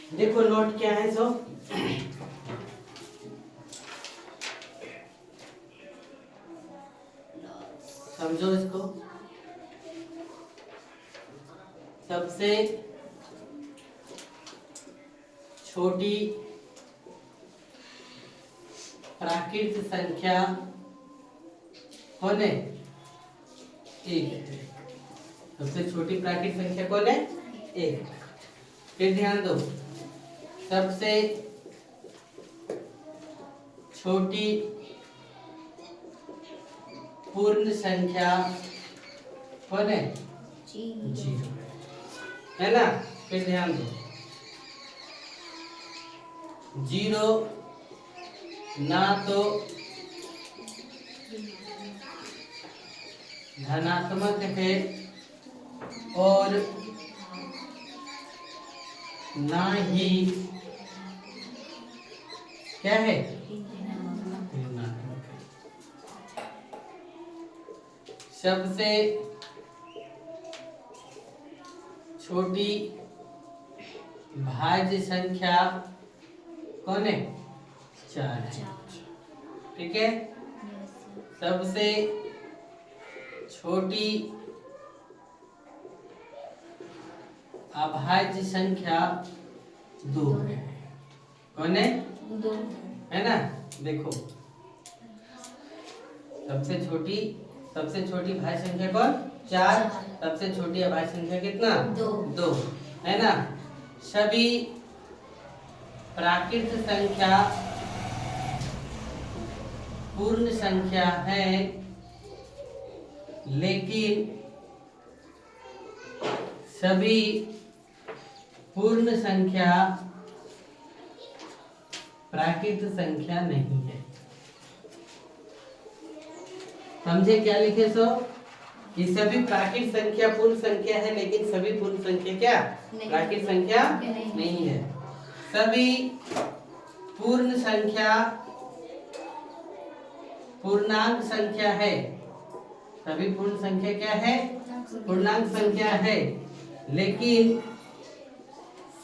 देखो नोट क्या है सो समझो इसको। सबसे छोटी प्राकृत संख्या कौन है? एक है। सबसे छोटी प्राकृत संख्या कौन है? एक। फिर ध्यान दो, सबसे छोटी पूर्ण संख्या कौन है? जीरो है ना। फिर ध्यान दो, जीरो ना तो धनात्मक है और ना ही क्या है? ऋणात्मक है। सबसे छोटी भाज्य संख्या कौन है? 4 है। ठीक है। सबसे छोटी अभाज्य संख्या 2 है। कौन है? 2 है ना। देखो, सबसे छोटी भाज्य संख्या कौन? 4। सबसे छोटी अभाज्य संख्या कितना? 2 है ना। सभी प्राकृत संख्या पूर्ण संख्या है, लेकिन सभी पूर्ण संख्या प्राकृत संख्या नहीं है। समझे क्या लिखे सो? कि सभी प्राकृत संख्या पूर्ण संख्या है, लेकिन सभी पूर्ण संख्या क्या? प्राकृत संख्या नहीं है। सभी पूर्ण संख्या पूर्णांक संख्या है। सभी पूर्ण संख्या क्या है? पूर्णांक संख्या है, लेकिन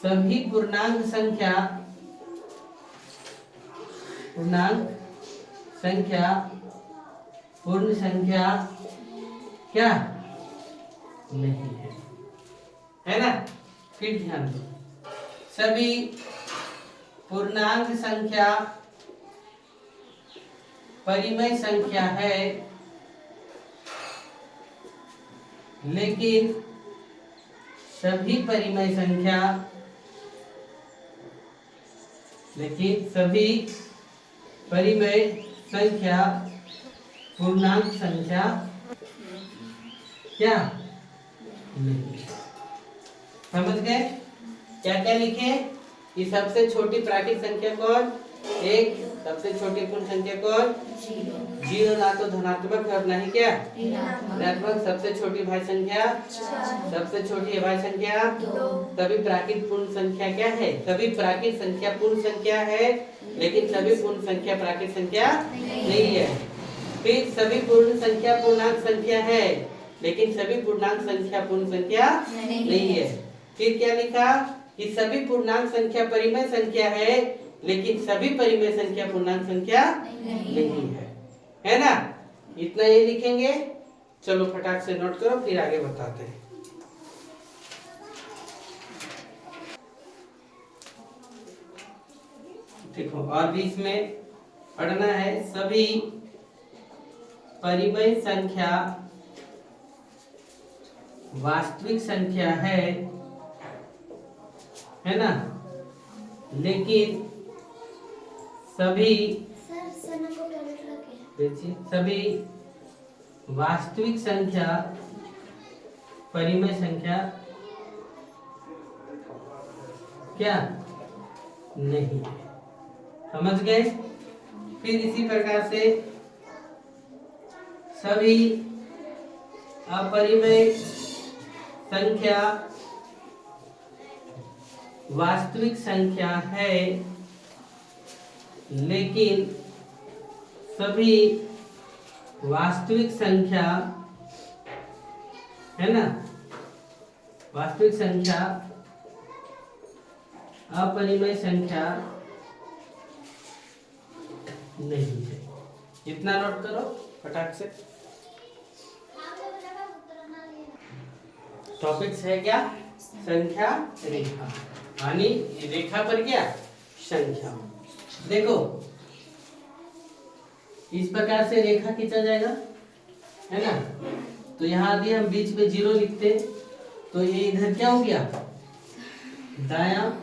सभी पूर्णांक संख्या पूर्ण संख्या क्या नहीं है ना। फिर ध्यान दो, सभी पूर्णांक संख्या परिमेय संख्या है, लेकिन सभी परिमेय संख्या पूर्णांक संख्या क्या नहीं। समझ गए क्या क्या लिखे? कि सबसे छोटी प्राकृत संख्या कौन? 1। सबसे छोटी पूर्ण संख्या कौन? 0 ना तो धनात्मक है और ना ही क्या ऋणात्मक। सबसे छोटी भाज्य संख्या 4। सबसे छोटी अभाज्य संख्या 2। सभी प्राकृत पूर्ण संख्या क्या है? सभी प्राकृत संख्या पूर्ण संख्या है, लेकिन सभी पूर्ण संख्या प्राकृत संख्या नहीं है। फिर सभी पूर्ण संख्या पूर्णांक संख्या है, लेकिन सभी पूर्णांक संख्या पूर्ण संख्या नहीं है। फिर क्या लिखा? कि सभी पूर्णांक संख्या परिमेय संख्या है, लेकिन सभी परिमेय संख्या पूर्णांक संख्या नहीं है ना। इतना ये लिखेंगे। चलो फटाक से नोट करो, फिर आगे बताते हैं। देखो, और भी इसमें पढ़ना है। सभी परिमेय संख्या वास्तविक संख्या है ना, लेकिन सभी वास्तविक संख्या परिमेय संख्या क्या नहीं है। समझ गए? फिर इसी प्रकार से सभी अपरिमेय संख्या वास्तविक संख्या है, लेकिन सभी वास्तविक संख्या है ना, वास्तविक संख्या अपरिमेय संख्या नहीं है। इतना नोट करो फटाक से। टॉपिक्स है क्या? संख्या रेखा, यानी रेखा पर क्या? संख्या। देखो इस प्रकार से रेखा खींचा जाएगा, है ना। तो यहाँ यदि हम बीच में 0 लिखते तो ये इधर क्या हो गया? दाया।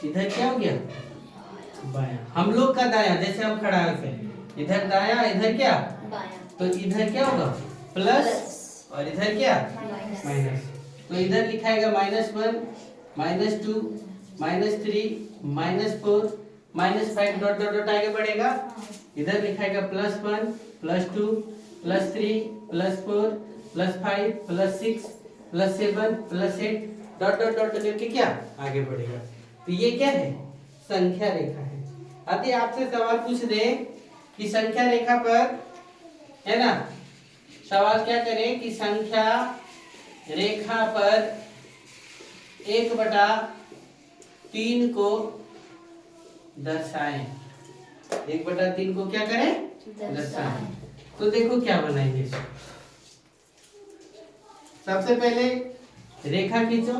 इधर क्या हो गया? बाया। हम लोग का दाया, जैसे हम खड़ा है इधर दाया, इधर क्या? बाया। तो इधर क्या होगा? प्लस, और इधर क्या? माइनस। तो इधर लिखाएगा -1, -2, -3, -4, -5 डॉट डॉट डॉट आगे बढ़ेगा। इधर लिखाएगा +1, +2, +3, +4, +5, +6, +7, +8 डॉट डॉट डॉट करके क्या आगे बढ़ेगा। तो ये क्या है? संख्या रेखा है। यदि आपसे सवाल पूछ दे कि संख्या रेखा पर, है ना, सवाल क्या करें कि संख्या रेखा पर 1/3 को दर्शाएं। 1/3 को क्या करें? दर्शाएं। तो देखो क्या बनाएंगे। सबसे पहले रेखा खींचो,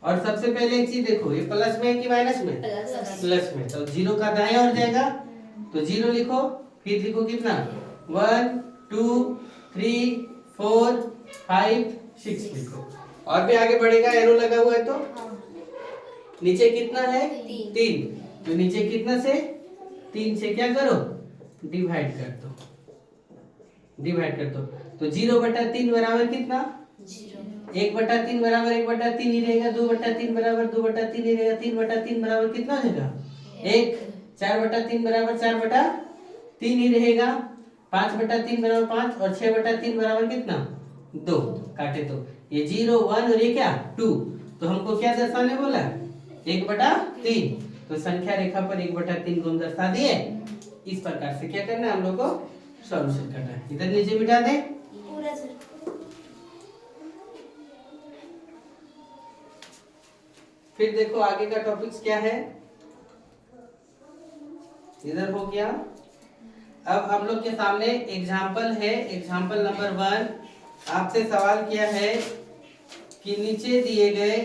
और सबसे पहले एक चीज देखो, ये प्लस में है कि माइनस में? प्लस में। तो 0 का दायां ओर जाएगा, तो 0 लिखो, फिर लिखो कितना? 1, 2, 3, 4, 5, 6 लिखो। और भी आगे बढ़ेगा, एरो लगा हुआ है तो नीचे कितना है? 3। तो नीचे कितना से? 3 से क्या करो? डिवाइड कर दो, डिवाइड कर दो। तो 0/3 बराबर कितना? 1/3 बराबर 1/3 ही रहेगा। 2/3 बराबर 2/3 ही रहेगा। 3/3 बराबर कितना हो जाएगा? 1। 4/3 बराबर 4/3 ही रहेगा। 5/3 बराबर 5, और 6/3 बराबर कितना? 2। काटे तो ये 0, 1 और ये क्या? 2। तो हमको क्या दर्शाने बोला? 1/3। तो संख्या रेखा पर 1/3 को हम दर्शा दिए। इस प्रकार से क्या करना है हम लोग को? सॉल्यूशन करना है। इधर नीचे मिटा दे पूरा। फिर देखो आगे का टॉपिक्स क्या है। इधर हो गया। अब हम लोग के सामने एग्जाम्पल है। एग्जाम्पल नंबर 1 आपसे सवाल किया है कि नीचे दिए गए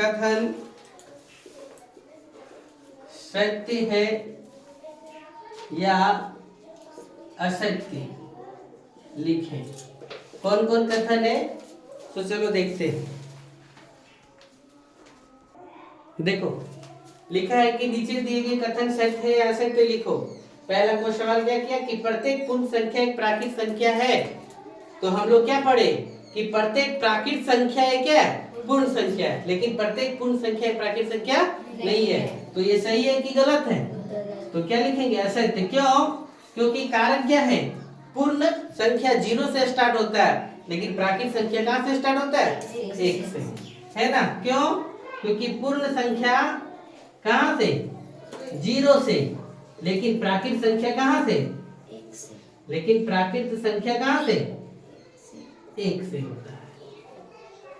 कथन सत्य है या असत्य लिखें। कौन कौन कथन है? तो चलो देखते हैं। देखो लिखा है कि नीचे दिए गए कथन सत्य है या असत्य लिखो। पहला को सवाल क्या किया कि प्रत्येक पूर्ण संख्या एक प्राकृत संख्या है। तो हम लोग क्या पढ़े कि प्रत्येक प्राकृत संख्या एक क्या है? पूर्ण संख्या है। लेकिन प्रत्येक पूर्ण संख्या एक प्राकृत संख्या नहीं है। तो ये सही है कि गलत है? तो क्या लिखेंगे? असत्य। क्यों? क्योंकि कारण क्या है? पूर्ण संख्या 0 से स्टार्ट होता है, लेकिन प्राकृत संख्या कहाँ से स्टार्ट होता है? 1 से, है ना। क्यों? क्योंकि पूर्ण संख्या कहाँ से? 0 से, लेकिन प्राकृत संख्या कहाँ से? 1 से। लेकिन प्राकृत संख्या कहाँ से? 1 से होता है।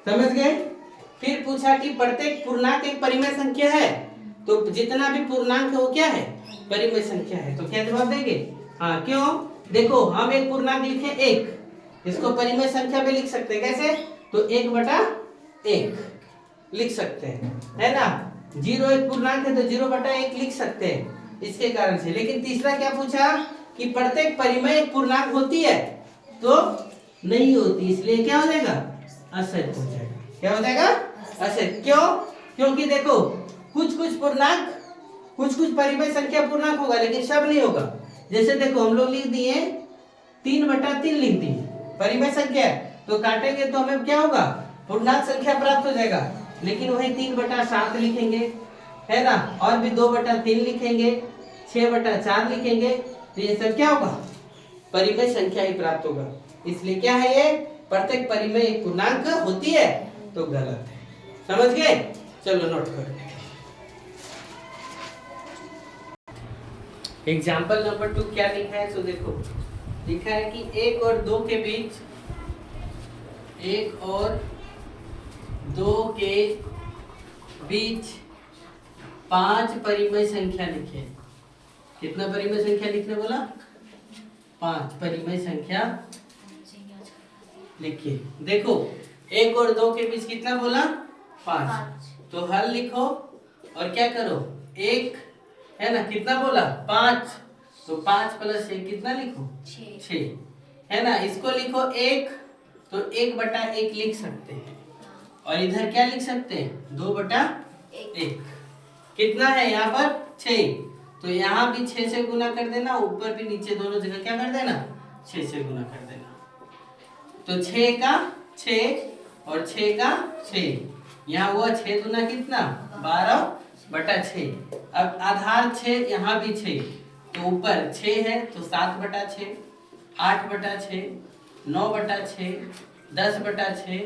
समझ गए? फिर पूछा कि प्रत्येक पूर्णांक एक परिमेय संख्या है। तो जितना भी पूर्णांक है वो क्या है? परिमेय संख्या है। तो क्या जवाब देंगे? हाँ। क्यों? देखो हम एक पूर्णांक लिखे 1, इसको परिमेय संख्या में लिख सकते हैं। कैसे? तो 1/1 लिख सकते हैं, है ना। 0 एक पूर्णांक है तो 0/1 लिख सकते हैं इसके कारण से। लेकिन तीसरा क्या पूछा कि प्रत्येक परिमेय एक पूर्णांक होती है? तो नहीं होती, इसलिए क्या हो जाएगा? असत्य हो जाएगा। क्या हो जाएगा? असत्य। क्यों? क्योंकि देखो कुछ पूर्णांक, कुछ परिमेय संख्या पूर्णांक होगा, लेकिन सब नहीं होगा। जैसे देखो हम लोग लिख दिए 3/3 लिख दिए, परिमेय संख्या है, तो काटेंगे तो हमें क्या होगा? पूर्णांक संख्या प्राप्त हो जाएगा। लेकिन वही 3/7 लिखेंगे, है ना, और भी 2/3 लिखेंगे, 6/4 लिखेंगे, तो ये सब क्या होगा? परिमेय संख्या ही प्राप्त होगा। इसलिए क्या है ये? प्रत्येक परिमेय एक पूर्णांक होती है, तो गलत है। समझ गए? चलो नोट करो। एग्जाम्पल नंबर 2 क्या लिखा है? तो देखो लिखा है कि 1 और 2 के बीच, 1 और 2 के बीच 5 परिमेय संख्या लिखे। कितना परिमेय संख्या लिखने बोला? 5 परिमेय संख्या लिखिए। देखो 1 और 2 के बीच कितना बोला? 5। तो हल लिखो और क्या करो, 1 है ना, कितना बोला? 5। तो 5 + 1 कितना लिखो? 6 है ना। इसको लिखो 1, तो 1/1 लिख सकते हैं। और इधर क्या लिख सकते हैं? 2/1। कितना है यहाँ पर? 6। तो यहाँ भी 6 से गुना कर देना, ऊपर भी नीचे दोनों जगह क्या कर देना? 6 से गुना कर देना। तो 6 का 6 और 6 का 6, यहाँ हुआ 6 दूना कितना? 12/6। अब आधार 6, यहाँ भी 6, तो ऊपर 6 है तो 7/6, 8/6, 9/6, 10/6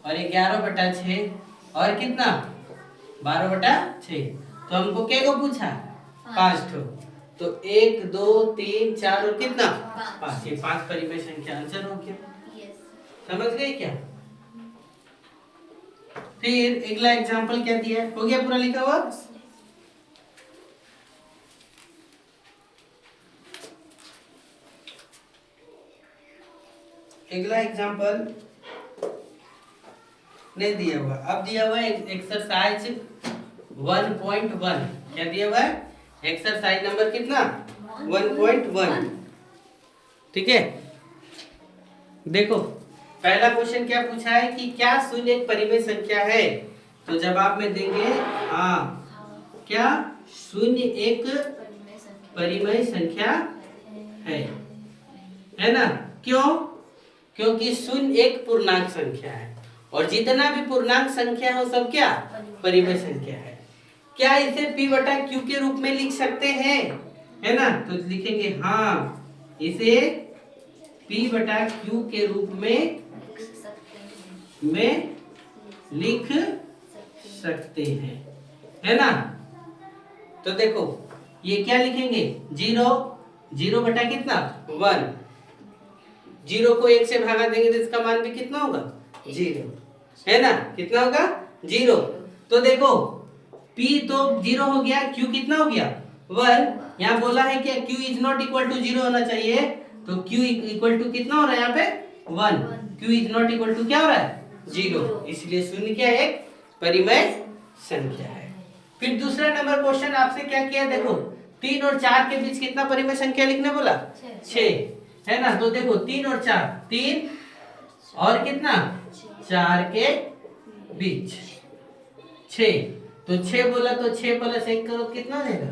और 11/6 और कितना? 12/6। तो हमको क्या को पूछा? 5 ठो। तो 1 2 3 4 और कितना? 5। ये 5 परिमेय संख्या आंसर हो गया। समझ गए क्या? फिर अगला एग्जांपल क्या दिया है? हो गया पूरा लिखा हुआ? अगला एग्जांपल नहीं दिया हुआ, अब दिया हुआ है एक्सरसाइज 1.1। क्या दिया हुआ है? एक्सरसाइज नंबर कितना? 1.1। ठीक है, देखो पहला क्वेश्चन क्या पूछा है कि क्या शून्य एक परिमेय संख्या है? तो जवाब में देंगे हाँ। क्या शून्य एक परिमेय संख्या है ना? क्यों? क्योंकि शून्य एक पूर्णांक संख्या है और जितना भी पूर्णांक संख्या हो सब क्या? परिमेय संख्या है। क्या इसे p/q के रूप में लिख सकते हैं? है ना, तो लिखेंगे हाँ, इसे p/q के रूप में लिख सकते हैं, है ना। तो देखो ये क्या लिखेंगे? 0 बटा कितना? 1। 0 को 1 से भागा देंगे तो इसका मान भी कितना होगा? 0, है ना। कितना होगा? 0। तो देखो p तो 0 हो गया, q कितना हो गया? 1। यहाँ बोला है कि q is not equal to 0 होना चाहिए, तो q इक्वल टू कितना हो रहा है यहाँ पे? 1। q is not equal to क्या हो रहा है? 0। इसलिए शून्य क्या है? एक परिमेय संख्या है। फिर दूसरा नंबर क्वेश्चन आपसे क्या किया? देखो 3 और 4 के बीच कितना परिमेय संख्या लिखने बोला? 6, है ना। तो देखो 3 और 4, 3 और कितना? 4 के बीच 6। तो 6 बोला तो 6 + 1 करो कितना हो जाएगा?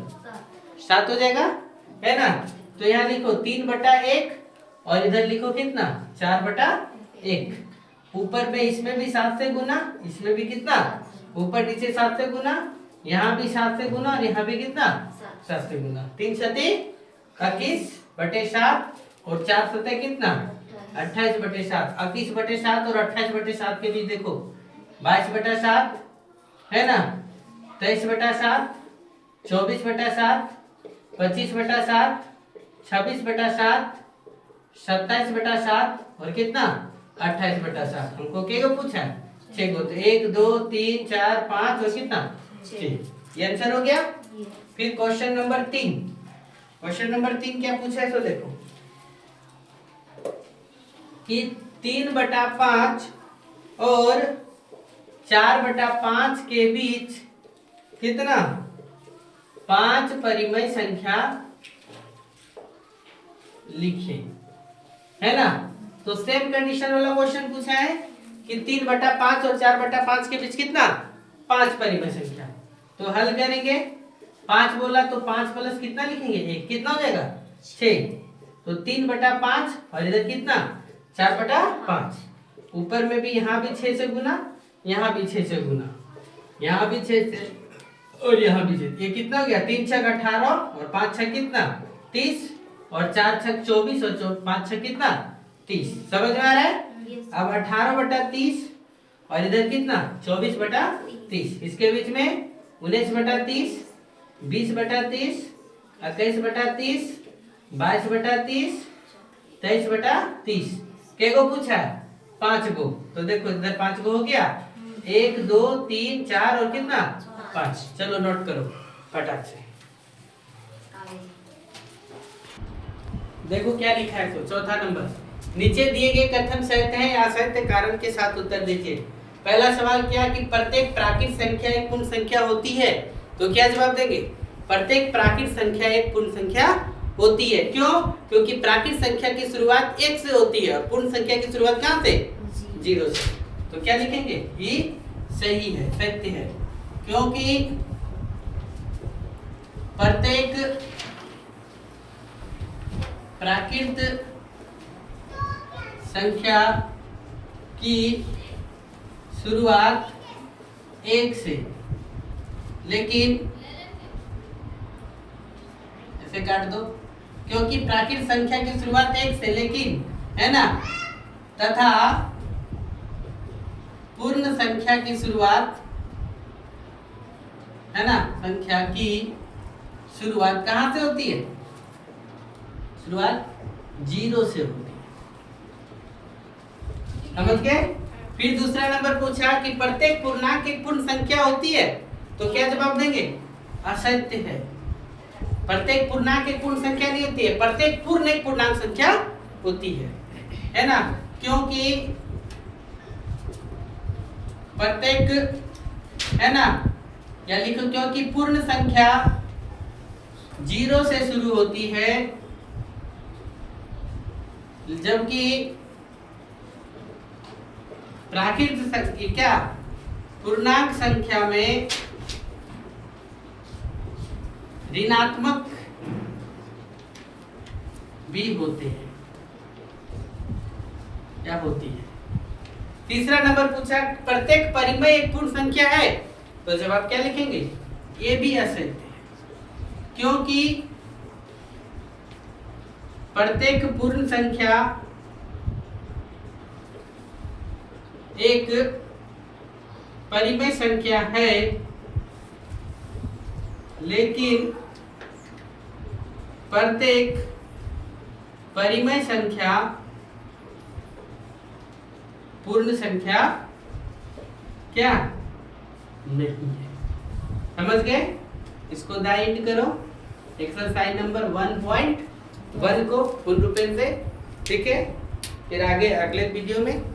7 हो जाएगा, है ना। तो यहाँ लिखो 3/1 और इधर लिखो कितना? 4/1। ऊपर में इसमें भी 7 से गुना, इसमें भी कितना? ऊपर नीचे 7 से गुना, यहाँ भी 7 से गुना और यहाँ भी कितना? 7 से गुना। 3 7 21/7 और 4 7 कितना? 28/7। 21/7 और 28/7 के बीच देखो 22/7, है ना, 23/7, 24/7, 25/7, 26/7, 27/7 और कितना? 28/7। हमको क्या पूछा? 6 को। तो 1 2 3 4 5 और कितना? 6। ये आंसर हो गया। फिर क्वेश्चन नंबर 3। क्वेश्चन नंबर 3 क्या पूछा है? तो देखो कि 3/5 और 4/5 के बीच कितना? 5 परिमेय संख्या लिखे, है ना। तो सेम कंडीशन वाला क्वेश्चन पूछा है कि 3/5 और 4/5 के बीच कितना? 5 परिमेय संख्या। तो हल करेंगे। 5 बोला तो 5 + कितना लिखेंगे? 1। कितना हो जाएगा? 6। तो 3/5 और इधर कितना? 4/5। ऊपर में भी यहाँ भी 6 से गुना, यहाँ भी 6 से गुना, यहाँ भी 6 से और यहाँ भी 6। ये कितना हो गया? 3 छक 18 और 5 छक कितना? 30 और 4 छक 24 और 5 छक कितना? 30। समझ में आ रहा है? अब 18/30 और इधर कितना? 24/30। इसके बीच में 19/30, 20/30, 21/30, 22/30, 23/30। के को पूछा? 5 को। तो देखो इधर 5 को हो गया, 1 2 3 4 और कितना? 5। चलो नोट करो फटाक से। देखो क्या लिखा है, तो चौथा नंबर, नीचे दिए गए कथन सत्य है या असत्य, कारण के साथ उत्तर दीजिए। पहला सवाल क्या कि प्रत्येक प्राकृत संख्या एक पूर्ण संख्या होती है, तो क्या जवाब देंगे? प्रत्येक प्राकृत संख्या एक पूर्ण संख्या होती है। क्यों? क्योंकि प्राकृत संख्या की शुरुआत 1 से होती है और पूर्ण संख्या की शुरुआत कहां से? 0 से। तो क्या लिखेंगे? ये सही है, सत्य है, क्योंकि प्रत्येक प्राकृत संख्या की शुरुआत 1 से, लेकिन ऐसे काट दो, क्योंकि प्राकृत संख्या की शुरुआत 1 से, लेकिन है ना, तथा पूर्ण संख्या की शुरुआत, है ना, संख्या की शुरुआत कहां से होती है? शुरुआत 0 से होती है। समझ गए? फिर दूसरा नंबर पूछा कि प्रत्येक पूर्णांक एक पूर्ण संख्या होती है, तो क्या जवाब देंगे? असत्य है। प्रत्येक पूर्णांक एक पूर्ण संख्या नहीं होती है, प्रत्येक पूर्ण एक पूर्णांक संख्या होती है ना, क्योंकि प्रत्येक, है ना, या लिखो क्योंकि पूर्ण संख्या 0 से शुरू होती है, जबकि प्राकृत संख्या क्या पूर्णांक संख्या में ऋणात्मक भी होते हैं, क्या होती है। तीसरा नंबर पूछा प्रत्येक परिमेय एक पूर्ण संख्या है, तो जवाब क्या लिखेंगे? ये भी असत्य है, क्योंकि प्रत्येक पूर्ण संख्या एक परिमेय संख्या है, लेकिन प्रत्येक परिमेय संख्या पूर्ण संख्या क्या नहीं है। समझ गए? इसको दाइंड करो, एक्सरसाइज नंबर 1.1 को पूर्ण रूपेण से, ठीक है। फिर आगे अगले वीडियो में